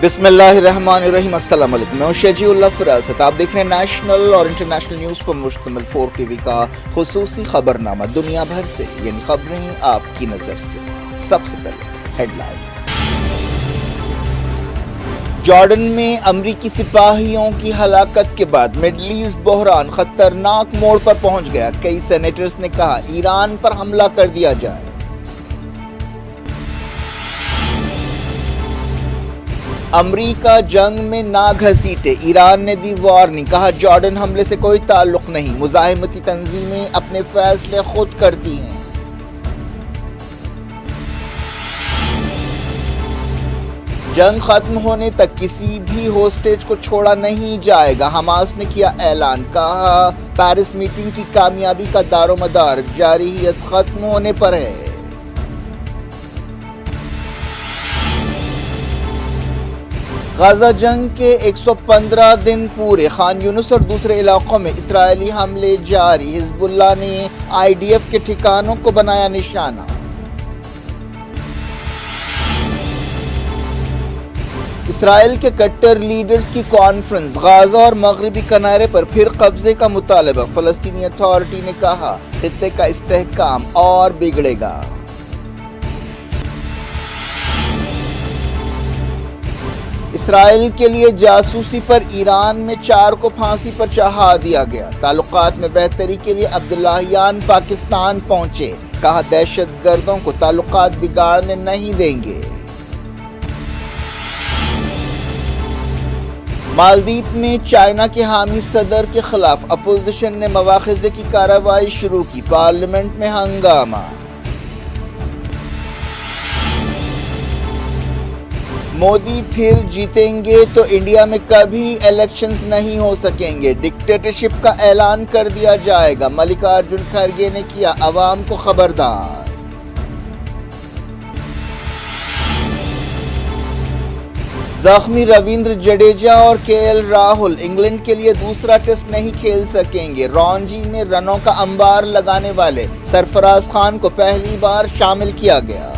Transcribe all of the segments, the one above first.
بسم اللہ الرحمن الرحیم۔ السلام علیکم، میں ہوں شجی اللہ فراست۔ آپ دیکھ رہے ہیں نیشنل اور انٹرنیشنل نیوز پر مشتمل 4 ٹی وی کا خصوصی خبرنامہ دنیا بھر سے، یعنی خبریں آپ کی نظر سے۔ سب سے پہلے ہیڈ لائنز۔ جارڈن میں امریکی سپاہیوں کی ہلاکت کے بعد مڈل ایسٹ بحران خطرناک موڑ پر پہنچ گیا۔ کئی سینیٹرز نے کہا ایران پر حملہ کر دیا جائے۔ امریکہ جنگ میں نہ گھسیٹے، ایران نے دی وارننگ، کہا جارڈن حملے سے کوئی تعلق نہیں، مزاحمتی تنظیمیں اپنے فیصلے خود کرتی ہیں۔ جنگ ختم ہونے تک کسی بھی ہوسٹیج کو چھوڑا نہیں جائے گا، حماس نے کیا اعلان، کہا پیرس میٹنگ کی کامیابی کا دار و مدار جارحیت ختم ہونے پر ہے۔ غزہ جنگ کے 115 دن پورے، خان یونس اور دوسرے علاقوں میں اسرائیلی حملے جاری، حزب اللہ نے IDF کے ٹھکانوں کو بنایا نشانہ۔ اسرائیل کے کٹر لیڈرز کی کانفرنس، غزہ اور مغربی کنارے پر پھر قبضے کا مطالبہ، فلسطینی اتھارٹی نے کہا خطے کا استحکام اور بگڑے گا۔ اسرائیل کے لیے جاسوسی پر ایران میں 4 کو پھانسی پر چڑھا دیا گیا، تعلقات میں بہتری کے لیے عبداللہیان پاکستان پہنچے، کہا دہشت گردوں کو تعلقات بگاڑنے نہیں دیں گے۔ مالدیپ میں چائنا کے حامی صدر کے خلاف اپوزیشن نے مواخذے کی کارروائی شروع کی، پارلیمنٹ میں ہنگامہ۔ مودی پھر جیتیں گے تو انڈیا میں کبھی الیکشنز نہیں ہو سکیں گے، ڈکٹیٹرشپ کا اعلان کر دیا جائے گا، ملکارجن کھڑگے نے کیا عوام کو خبردار۔ زخمی رویندر جڈیجا اور KL راہل انگلینڈ کے لیے دوسرا ٹیسٹ نہیں کھیل سکیں گے، رانچی میں رنوں کا انبار لگانے والے سرفراز خان کو پہلی بار شامل کیا گیا۔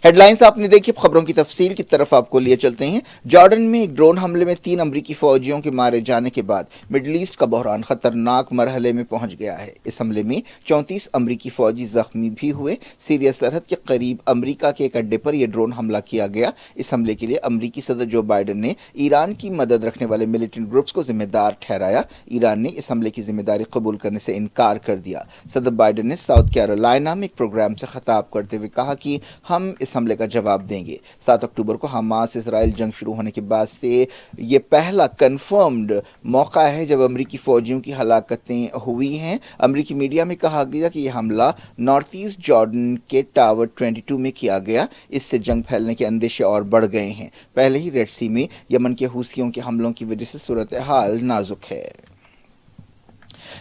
ہیڈ لائنز آپ نے دیکھی، خبروں کی تفصیل کی طرف آپ کو لیے چلتے ہیں۔ جارڈن میں ایک ڈرون حملے میں 3 امریکی فوجیوں کے مارے جانے کے بعد مڈل ایسٹ کا بحران خطرناک مرحلے میں پہنچ گیا ہے۔ اس حملے میں 34 امریکی فوجی زخمی بھی ہوئے۔ سیریا سرحد کے قریب امریکہ کے ایک اڈے پر یہ ڈرون حملہ کیا گیا۔ اس حملے کے لیے امریکی صدر جو بائیڈن نے ایران کی مدد رکھنے والے ملیٹنٹ گروپس کو ذمہ دار ٹھہرایا۔ ایران نے اس حملے کی ذمہ داری قبول کرنے سے انکار کر دیا۔ صدر بائیڈن نے ساؤتھ کیرولائنا میں ایک پروگرام سے خطاب کرتے ہوئے کہا کہ ہم اس حملے کا جواب دیں گے۔ 7 اکتوبر کو حماس اسرائیل جنگ شروع ہونے کے بعد سے یہ پہلا کنفرمڈ موقع ہے جب امریکی فوجیوں کی ہلاکتیں ہوئی ہیں۔ امریکی میڈیا میں کہا گیا کہ یہ حملہ نارتھ ایسٹ جارڈن کے ٹاور 22 میں کیا گیا۔ اس سے جنگ پھیلنے کے اندیشے اور بڑھ گئے ہیں۔ پہلے ہی ریڈ سی میں یمن کے حوثیوں کے حملوں کی وجہ سے صورتحال نازک ہے۔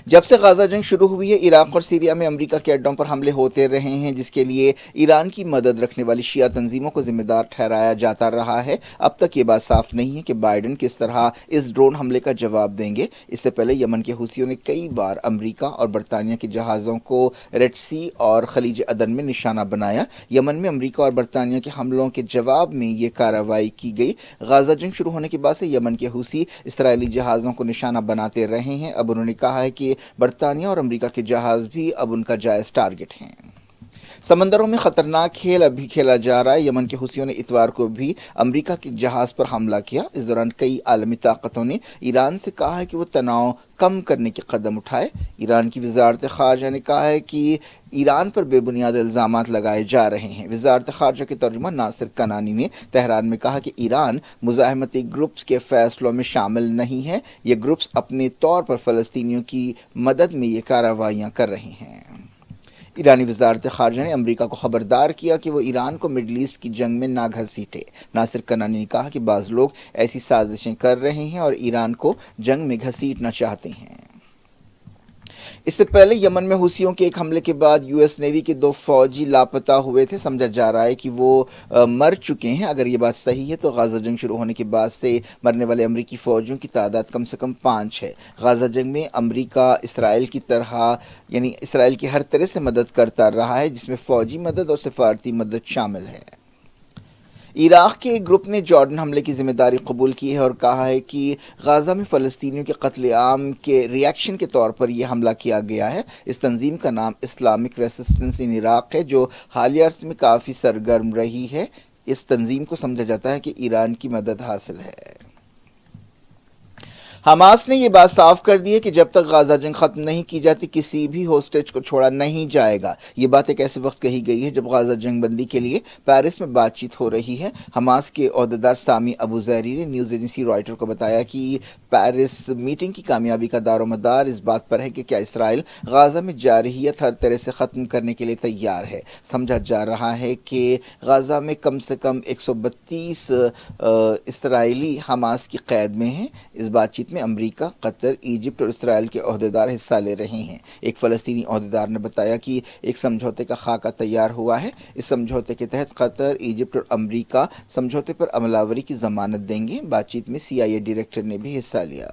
جب سے غزہ جنگ شروع ہوئی ہے، عراق اور سیریا میں امریکہ کے اڈوں پر حملے ہوتے رہے ہیں، جس کے لیے ایران کی مدد رکھنے والی شیعہ تنظیموں کو ذمہ دار ٹھہرایا جاتا رہا ہے۔ اب تک یہ بات صاف نہیں ہے کہ بائیڈن کس طرح اس ڈرون حملے کا جواب دیں گے۔ اس سے پہلے یمن کے حوثیوں نے کئی بار امریکہ اور برطانیہ کے جہازوں کو ریڈ سی اور خلیج عدن میں نشانہ بنایا۔ یمن میں امریکہ اور برطانیہ کے حملوں کے جواب میں یہ کارروائی کی گئی۔ غزہ جنگ شروع ہونے کے بعد سے یمن کے حوثی اسرائیلی جہازوں کو نشانہ بناتے رہے ہیں۔ اب انہوں نے کہا ہے کہ برطانیہ اور امریکہ کے جہاز بھی اب ان کا جائز ٹارگٹ ہیں۔ سمندروں میں خطرناک کھیل اب بھی کھیلا جا رہا ہے۔ یمن کے حوثیوں نے اتوار کو بھی امریکہ کے جہاز پر حملہ کیا۔ اس دوران کئی عالمی طاقتوں نے ایران سے کہا ہے کہ وہ تناؤ کم کرنے کے قدم اٹھائے۔ ایران کی وزارت خارجہ نے کہا ہے کہ ایران پر بے بنیاد الزامات لگائے جا رہے ہیں۔ وزارت خارجہ کے ترجمان ناصر کنانی نے تہران میں کہا کہ ایران مزاحمتی گروپس کے فیصلوں میں شامل نہیں ہے۔ یہ گروپس اپنے طور پر فلسطینیوں کی مدد میں یہ کارروائیاں کر رہے ہیں۔ ایرانی وزارت خارجہ نے امریکہ کو خبردار کیا کہ وہ ایران کو مڈل ایسٹ کی جنگ میں نہ گھسیٹے۔ ناصر کنانی نے کہا کہ بعض لوگ ایسی سازشیں کر رہے ہیں اور ایران کو جنگ میں گھسیٹنا چاہتے ہیں۔ اس سے پہلے یمن میں حوثیوں کے ایک حملے کے بعد یو ایس نیوی کے 2 فوجی لاپتہ ہوئے تھے. سمجھا جا رہا ہے کہ وہ مر چکے ہیں. اگر یہ بات صحیح ہے تو غازہ جنگ شروع ہونے کے بعد سے مرنے والے امریکی فوجیوں کی تعداد کم سے کم 5 ہے. غازہ جنگ میں امریکہ اسرائیل کی طرح یعنی اسرائیل کی ہر طرح سے مدد کرتا رہا ہے، جس میں فوجی مدد اور سفارتی مدد شامل ہے. عراق کے ایک گروپ نے جارڈن حملے کی ذمہ داری قبول کی ہے اور کہا ہے کہ غزہ میں فلسطینیوں کے قتل عام کے ری ایکشن کے طور پر یہ حملہ کیا گیا ہے. اس تنظیم کا نام اسلامک ریسسٹنس ان عراق ہے، جو حالیہ عرصے میں کافی سرگرم رہی ہے. اس تنظیم کو سمجھا جاتا ہے کہ ایران کی مدد حاصل ہے. حماس نے یہ بات صاف کر دی ہے کہ جب تک غزہ جنگ ختم نہیں کی جاتی کسی بھی ہوسٹیج کو چھوڑا نہیں جائے گا. یہ بات ایک ایسے وقت کہی گئی ہے جب غزہ جنگ بندی کے لیے پیرس میں بات چیت ہو رہی ہے. حماس کے عہدیدار سامی ابو زہری نے نیوز ایجنسی رائٹر کو بتایا کہ پیرس میٹنگ کی کامیابی کا دار و مدار اس بات پر ہے کہ کیا اسرائیل غزہ میں جارحیت ہر طرح سے ختم کرنے کے لیے تیار ہے. سمجھا جا رہا ہے کہ غزہ میں کم سے کم 132 اسرائیلی حماس کی قید میں ہیں. اس بات چیت میں امریکہ، قطر، ایجپٹ اور اسرائیل کے عہدیدار حصہ لے رہے ہیں. ایک فلسطینی عہدیدار نے بتایا کہ ایک سمجھوتے کا خاکہ تیار ہوا ہے. اس سمجھوتے کے تحت قطر، ایجپٹ اور امریکہ سمجھوتے پر عمل آوری کی ضمانت دیں گے. بات چیت میں CIA ڈائریکٹر نے بھی حصہ لیا.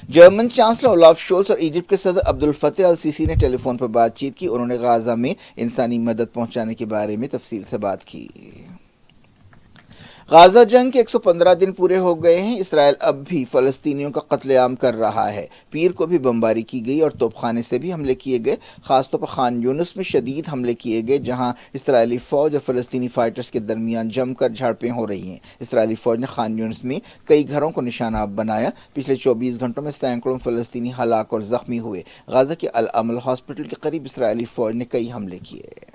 جرمن چانسلر اولاف شولز اور ایجپٹ کے صدر عبد الفتاح السیسی نے ٹیلی فون پر بات چیت کی. انہوں نے غزہ میں انسانی مدد پہنچانے کے بارے میں تفصیل سے بات کی. غزہ جنگ کے 115 دن پورے ہو گئے ہیں. اسرائیل اب بھی فلسطینیوں کا قتل عام کر رہا ہے. پیر کو بھی بمباری کی گئی اور توپ خانے سے بھی حملے کیے گئے. خاص طور پر خان یونس میں شدید حملے کیے گئے جہاں اسرائیلی فوج اور فلسطینی فائٹرز کے درمیان جم کر جھڑپیں ہو رہی ہیں. اسرائیلی فوج نے خان یونس میں کئی گھروں کو نشانہ بنایا. پچھلے 24 گھنٹوں میں سینکڑوں فلسطینی ہلاک اور زخمی ہوئے. غزہ کے العمل ہاسپٹل کے قریب اسرائیلی فوج نے کئی حملے کیے.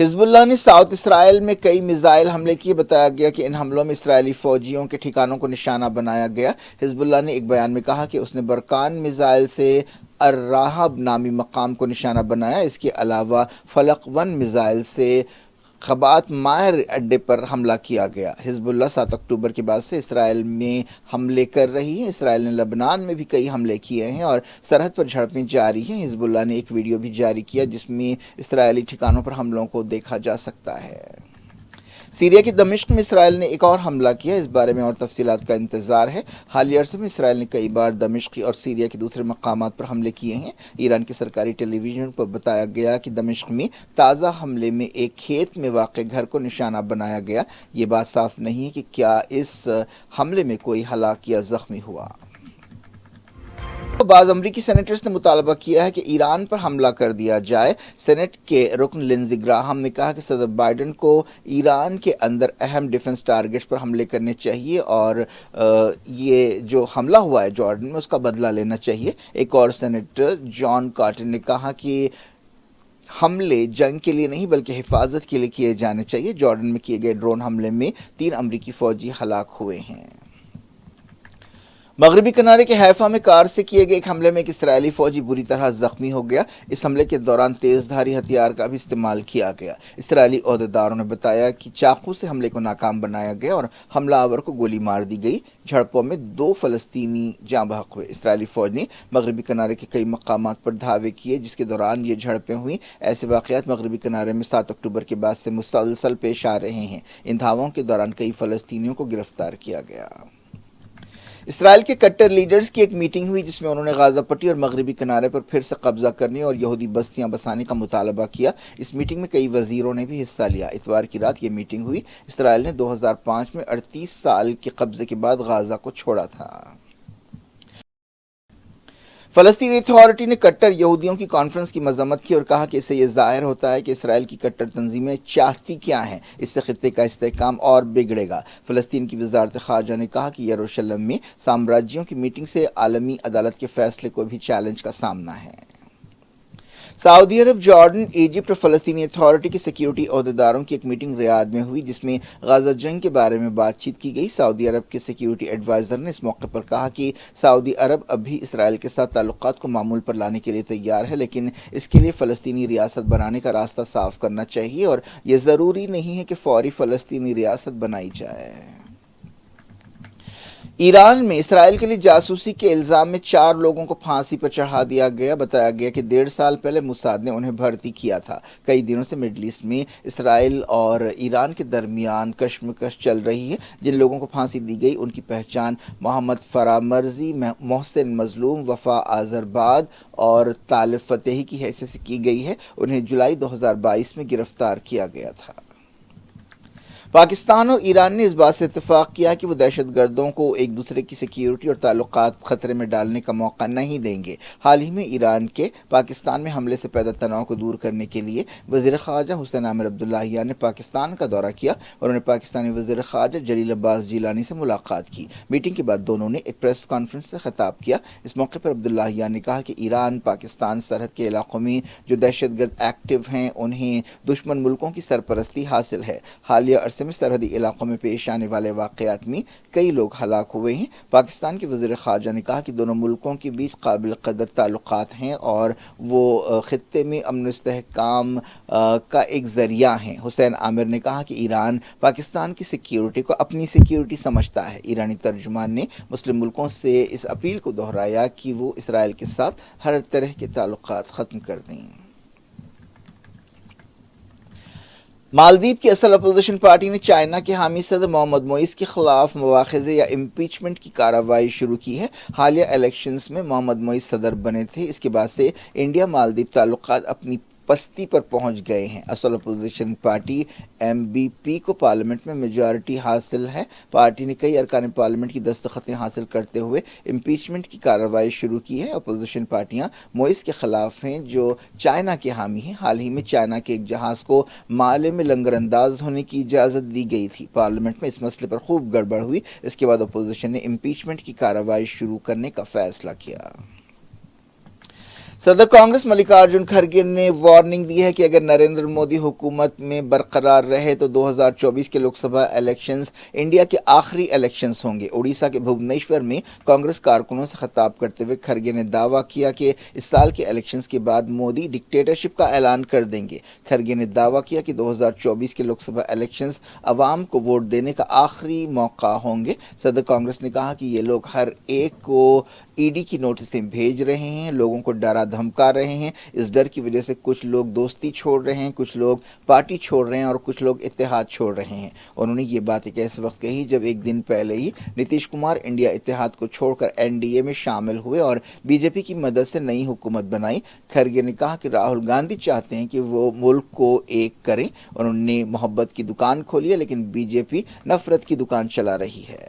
حزب اللہ نے ساؤتھ اسرائیل میں کئی میزائل حملے کیے. بتایا گیا کہ ان حملوں میں اسرائیلی فوجیوں کے ٹھکانوں کو نشانہ بنایا گیا. حزب اللہ نے ایک بیان میں کہا کہ اس نے برکان میزائل سے الراحب نامی مقام کو نشانہ بنایا. اس کے علاوہ فلق 1 میزائل سے خبات ماہر اڈے پر حملہ کیا گیا. حزب اللہ 7 اکتوبر کے بعد سے اسرائیل میں حملے کر رہی ہے. اسرائیل نے لبنان میں بھی کئی حملے کیے ہیں اور سرحد پر جھڑپیں جاری ہیں. حزب اللہ نے ایک ویڈیو بھی جاری کیا جس میں اسرائیلی ٹھکانوں پر حملوں کو دیکھا جا سکتا ہے. سیریا کے دمشق میں اسرائیل نے ایک اور حملہ کیا. اس بارے میں اور تفصیلات کا انتظار ہے. حالیہ عرصے میں اسرائیل نے کئی بار دمشق اور سیریا کے دوسرے مقامات پر حملے کیے ہیں. ایران کے سرکاری ٹیلی ویژن پر بتایا گیا کہ دمشق میں تازہ حملے میں ایک کھیت میں واقع گھر کو نشانہ بنایا گیا. یہ بات صاف نہیں ہے کہ کیا اس حملے میں کوئی ہلاک یا زخمی ہوا. بعض امریکی سینیٹرز نے مطالبہ کیا ہے کہ ایران پر حملہ کر دیا جائے. سینٹ کے رکن لنزی گراہم نے کہا کہ صدر بائیڈن کو ایران کے اندر اہم ڈیفنس ٹارگٹس پر حملے کرنے چاہیے اور یہ جو حملہ ہوا ہے جارڈن میں اس کا بدلہ لینا چاہیے. ایک اور سینیٹر جان کارٹر نے کہا کہ حملے جنگ کے لیے نہیں بلکہ حفاظت کے لیے کیے جانے چاہیے. جارڈن میں کیے گئے ڈرون حملے میں 3 امریکی فوجی ہلاک ہوئے ہیں. مغربی کنارے کے حیفا میں کار سے کیے گئے ایک حملے میں ایک اسرائیلی فوجی بری طرح زخمی ہو گیا. اس حملے کے دوران تیز دھاری ہتھیار کا بھی استعمال کیا گیا. اسرائیلی عہدیداروں نے بتایا کہ چاقو سے حملے کو ناکام بنایا گیا اور حملہ آور کو گولی مار دی گئی. جھڑپوں میں 2 فلسطینی جاں بحق ہوئے. اسرائیلی فوج نے مغربی کنارے کے کئی مقامات پر دھاوے کیے جس کے دوران یہ جھڑپیں ہوئیں. ایسے واقعات مغربی کنارے میں 7 اکتوبر کے بعد سے مسلسل پیش آ رہے ہیں. ان دھاووں کے دوران کئی فلسطینیوں کو گرفتار کیا گیا. اسرائیل کے کٹر لیڈرز کی ایک میٹنگ ہوئی جس میں انہوں نے غزہ پٹی اور مغربی کنارے پر پھر سے قبضہ کرنے اور یہودی بستیاں بسانے کا مطالبہ کیا. اس میٹنگ میں کئی وزیروں نے بھی حصہ لیا. اتوار کی رات یہ میٹنگ ہوئی. اسرائیل نے 2005 میں 38 سال کے قبضے کے بعد غزہ کو چھوڑا تھا. فلسطینی اتھارٹی نے کٹر یہودیوں کی کانفرنس کی مذمت کی اور کہا کہ اس سے یہ ظاہر ہوتا ہے کہ اسرائیل کی کٹر تنظیمیں چاہتی کیا ہیں. اس سے خطے کا استحکام اور بگڑے گا. فلسطین کی وزارت خارجہ نے کہا کہ یروشلم میں سامراجیوں کی میٹنگ سے عالمی عدالت کے فیصلے کو بھی چیلنج کا سامنا ہے. سعودی عرب، جارڈن، ایجپٹ اور فلسطینی اتھارٹی کے سیکیورٹی عہدیداروں کی ایک میٹنگ ریاض میں ہوئی جس میں غزہ جنگ کے بارے میں بات چیت کی گئی. سعودی عرب کے سیکیورٹی ایڈوائزر نے اس موقع پر کہا کہ سعودی عرب اب بھی اسرائیل کے ساتھ تعلقات کو معمول پر لانے کے لیے تیار ہے لیکن اس کے لیے فلسطینی ریاست بنانے کا راستہ صاف کرنا چاہیے اور یہ ضروری نہیں ہے کہ فوری فلسطینی ریاست بنائی جائے. ایران میں اسرائیل کے لیے جاسوسی کے الزام میں 4 لوگوں کو پھانسی پر چڑھا دیا گیا۔ بتایا گیا کہ 1.5 سال پہلے موساد نے انہیں بھرتی کیا تھا۔ کئی دنوں سے مڈل ایسٹ میں اسرائیل اور ایران کے درمیان کشمکش چل رہی ہے۔ جن لوگوں کو پھانسی دی گئی ان کی پہچان محمد فرامرزی، محسن مظلوم، وفا آذرباد اور طالب فتحی کی حیثیت سے کی گئی ہے۔ انہیں جولائی 2022 میں گرفتار کیا گیا تھا۔ پاکستان اور ایران نے اس بات سے اتفاق کیا کہ وہ دہشت گردوں کو ایک دوسرے کی سیکیورٹی اور تعلقات خطرے میں ڈالنے کا موقع نہیں دیں گے۔ حال ہی میں ایران کے پاکستان میں حملے سے پیدا تناؤ کو دور کرنے کے لیے وزیر خارجہ حسین عامر عبداللہیان نے پاکستان کا دورہ کیا اور انہوں نے پاکستانی وزیر خارجہ جلیل عباس جیلانی سے ملاقات کی۔ میٹنگ کے بعد دونوں نے ایک پریس کانفرنس سے خطاب کیا۔ اس موقع پر عبداللہیان نے کہا کہ ایران پاکستان سرحد کے علاقوں میں جو دہشت گرد ایکٹیو ہیں انہیں دشمن ملکوں کی سرپرستی حاصل ہے۔ حالیہ عرصے میں سرحدی علاقوں میں پیش آنے والے واقعات میں کئی لوگ ہلاک ہوئے ہیں۔ پاکستان کے وزیر خارجہ نے کہا کہ دونوں ملکوں کے بیچ قابل قدر تعلقات ہیں اور وہ خطے میں امن و استحکام کا ایک ذریعہ ہیں۔ حسین عامر نے کہا کہ ایران پاکستان کی سیکیورٹی کو اپنی سیکیورٹی سمجھتا ہے۔ ایرانی ترجمان نے مسلم ملکوں سے اس اپیل کو دہرایا کہ وہ اسرائیل کے ساتھ ہر طرح کے تعلقات ختم کر دیں۔ مالدیپ کی اصل اپوزیشن پارٹی نے چائنا کے حامی صدر محمد معیز کے خلاف مواخذے یا امپیچمنٹ کی کارروائی شروع کی ہے۔ حالیہ الیکشنز میں محمد معیز صدر بنے تھے۔ اس کے بعد سے انڈیا مالدیپ تعلقات اپنی پستی پر پہنچ گئے ہیں۔ اصل اپوزیشن پارٹی MBP کو پارلیمنٹ میں میجارٹی حاصل ہے۔ پارٹی نے کئی ارکان پارلیمنٹ کی دستخطیں حاصل کرتے ہوئے امپیچمنٹ کی کارروائی شروع کی ہے۔ اپوزیشن پارٹیاں معیز کے خلاف ہیں جو چائنا کے حامی ہیں۔ حال ہی میں چائنا کے ایک جہاز کو مالے میں لنگر انداز ہونے کی اجازت دی گئی تھی۔ پارلیمنٹ میں اس مسئلے پر خوب گڑبڑ ہوئی۔ اس کے بعد اپوزیشن نے امپیچمنٹ کی کارروائی شروع کرنے کا فیصلہ کیا۔ صدر کانگریس ملکارجن کھڑگے نے وارننگ دی ہے کہ اگر نریندر مودی حکومت میں برقرار رہے تو 2024 کے لوک سبھا الیکشنز انڈیا کے آخری الیکشنز ہوں گے۔ اڑیسہ کے بھوبنیشور میں کانگریس کارکنوں سے خطاب کرتے ہوئے کھڑگے نے دعویٰ کیا کہ اس سال کے الیکشنز کے بعد مودی ڈکٹیٹرشپ کا اعلان کر دیں گے۔ کھڑگے نے دعویٰ کیا کہ 2024 کے لوک سبھا الیکشنز عوام کو ووٹ دینے کا آخری موقع ہوں گے۔ صدر کانگریس نے کہا کہ یہ لوگ ہر ایک کو ED کی نوٹسیں بھیج رہے ہیں، لوگوں کو ڈرا دھمکا رہے ہیں۔ اس ڈر کی وجہ سے کچھ لوگ دوستی چھوڑ رہے ہیں، کچھ لوگ پارٹی چھوڑ رہے ہیں اور کچھ لوگ اتحاد چھوڑ رہے ہیں۔ انہوں نے یہ بات ایک ایسے وقت کہی جب ایک دن پہلے ہی نتیش کمار انڈیا اتحاد کو چھوڑ کر NDA میں شامل ہوئے اور BJP کی مدد سے نئی حکومت بنائی۔ کھڑگے نے کہا کہ راہل گاندھی چاہتے ہیں کہ وہ ملک کو ایک کریں۔ انہوں نے محبت کی دکان کھولی ہے لیکن BJP نفرت کی دکان چلا رہی ہے۔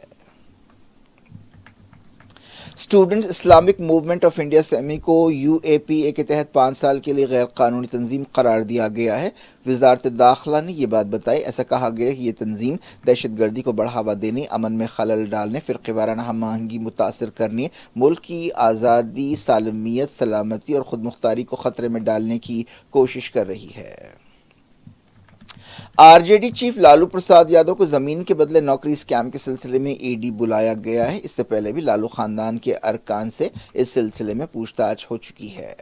Students Islamic movement of India semi کو UAPA کے تحت 5 سال کے لیے غیر قانونی تنظیم قرار دیا گیا ہے۔ وزارت داخلہ نے یہ بات بتائی۔ ایسا کہا گیا کہ یہ تنظیم دہشت گردی کو بڑھاوا دینے، امن میں خلل ڈالنے، فرقے وارانہ ہم آہنگی متاثر کرنے، ملک کی آزادی، سالمیت، سلامتی اور خود مختاری کو خطرے میں ڈالنے کی کوشش کر رہی ہے۔ RJD چیف لالو پرساد یادو کو زمین کے بدلے نوکری اسکیم کے سلسلے میں ED بلایا گیا ہے۔ اس سے پہلے بھی لالو خاندان کے ارکان سے اس سلسلے میں پوچھ تاچھ ہو چکی ہے۔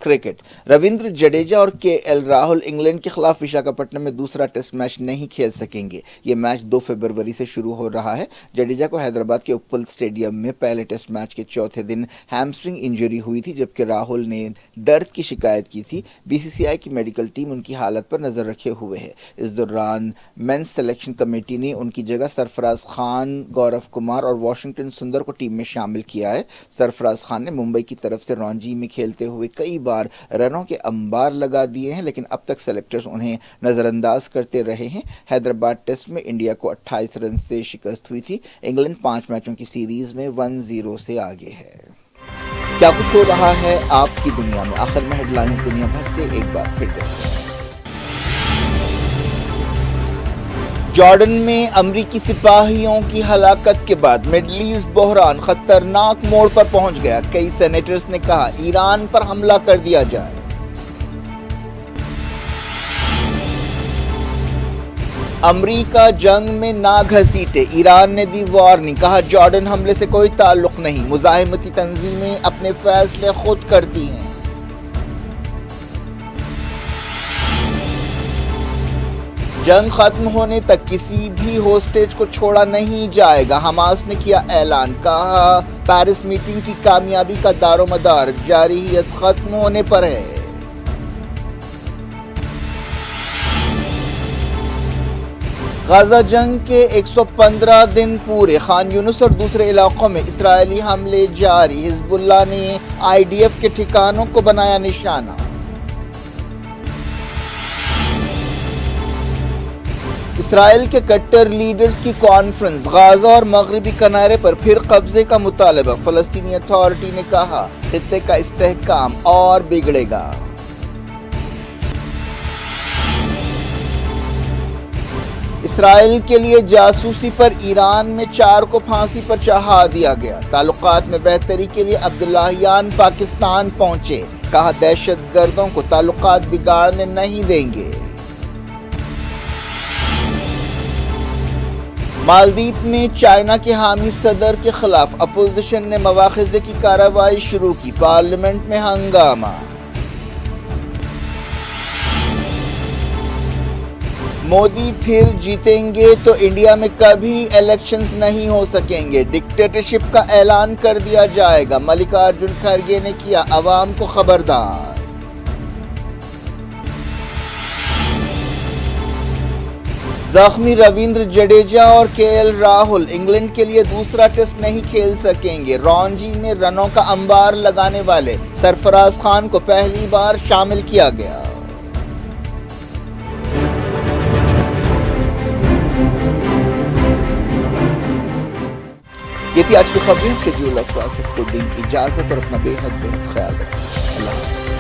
کرکٹ، رویندر جڈیجا اور KL راہل انگلینڈ کے خلاف وشاکھاپٹنم میں دوسرا ٹیسٹ میچ نہیں کھیل سکیں گے۔ یہ میچ 2 فروری سے شروع ہو رہا ہے۔ جڈیجا کو حیدرآباد کے اپل اسٹیڈیم میں پہلے ٹیسٹ میچ کے چوتھے دن ہیمسٹرنگ انجری ہوئی تھی جبکہ راہل نے درد کی شکایت کی تھی۔ BCCI کی میڈیکل ٹیم ان کی حالت پر نظر رکھے ہوئے ہے۔ اس دوران مینس سلیکشن کمیٹی نے ان کی جگہ سرفراز خان، گورو کمار اور واشنگٹن سندر کو ٹیم میں شامل کیا ہے۔ سرفراز خان نے ممبئی کی طرف سے رانجی میں کھیلتے ہوئے کئی بار رنوں کے انبار لگا دیے ہیں لیکن اب تک سلیکٹرز انہیں نظر انداز کرتے رہے ہیں۔ حیدرآباد ٹیسٹ میں انڈیا کو 28 رن سے شکست ہوئی تھی۔ انگلینڈ 5 میچوں کی سیریز میں 1-0 سے آگے ہے۔ کیا کچھ ہو رہا ہے آپ کی دنیا میں؟ آخر میں ہیڈ لائنز دنیا بھر سے ایک بار پھر دیکھتے ہیں۔ جارڈن میں امریکی سپاہیوں کی ہلاکت کے بعد مڈل ایسٹ بحران خطرناک موڑ پر پہنچ گیا۔ کئی سینیٹرز نے کہا ایران پر حملہ کر دیا جائے۔ امریکہ جنگ میں نہ گھسیٹے، ایران نے دی وارننگ، کہا جارڈن حملے سے کوئی تعلق نہیں، مزاحمتی تنظیمیں اپنے فیصلے خود کرتی ہیں۔ جنگ ختم ہونے تک کسی بھی ہوسٹیج کو چھوڑا نہیں جائے گا، حماس نے کیا اعلان، کہا پیرس میٹنگ کی کامیابی کا دار و مدار جارحیت ختم ہونے پر ہے۔ غزہ جنگ کے 115 دن پورے، خان یونس اور دوسرے علاقوں میں اسرائیلی حملے جاری، حزب اللہ نے IDF کے ٹھکانوں کو بنایا نشانہ۔ اسرائیل کے کٹر لیڈرز کی کانفرنس، غزہ اور مغربی کنارے پر پھر قبضے کا مطالبہ، فلسطینی اتھارٹی نے کہا خطے کا استحکام اور بگڑے گا۔ اسرائیل کے لیے جاسوسی پر ایران میں 4 کو پھانسی پر چڑھا دیا گیا، تعلقات میں بہتری کے لیے عبداللہیان پاکستان پہنچے، کہا دہشت گردوں کو تعلقات بگاڑنے نہیں دیں گے۔ مالدیپ میں چائنا کے حامی صدر کے خلاف اپوزیشن نے مواخذے کی کارروائی شروع کی، پارلیمنٹ میں ہنگامہ۔ مودی پھر جیتیں گے تو انڈیا میں کبھی الیکشنز نہیں ہو سکیں گے، ڈکٹیٹرشپ کا اعلان کر دیا جائے گا، ملکارجن کھڑگے نے کیا عوام کو خبردار۔ زخمی رویندر جڈیجا اور KL راہل انگلینڈ کے لیے دوسرا ٹیسٹ نہیں کھیل سکیں گے، رانچی میں رنوں کا انبار لگانے والے سرفراز خان کو پہلی بار شامل کیا گیا۔ یہ تھی آج کی خبریں، شیڈیول افراست کو دیں اجازت اور اپنا بے حد خیال رکھیں۔ اللہ حافظ۔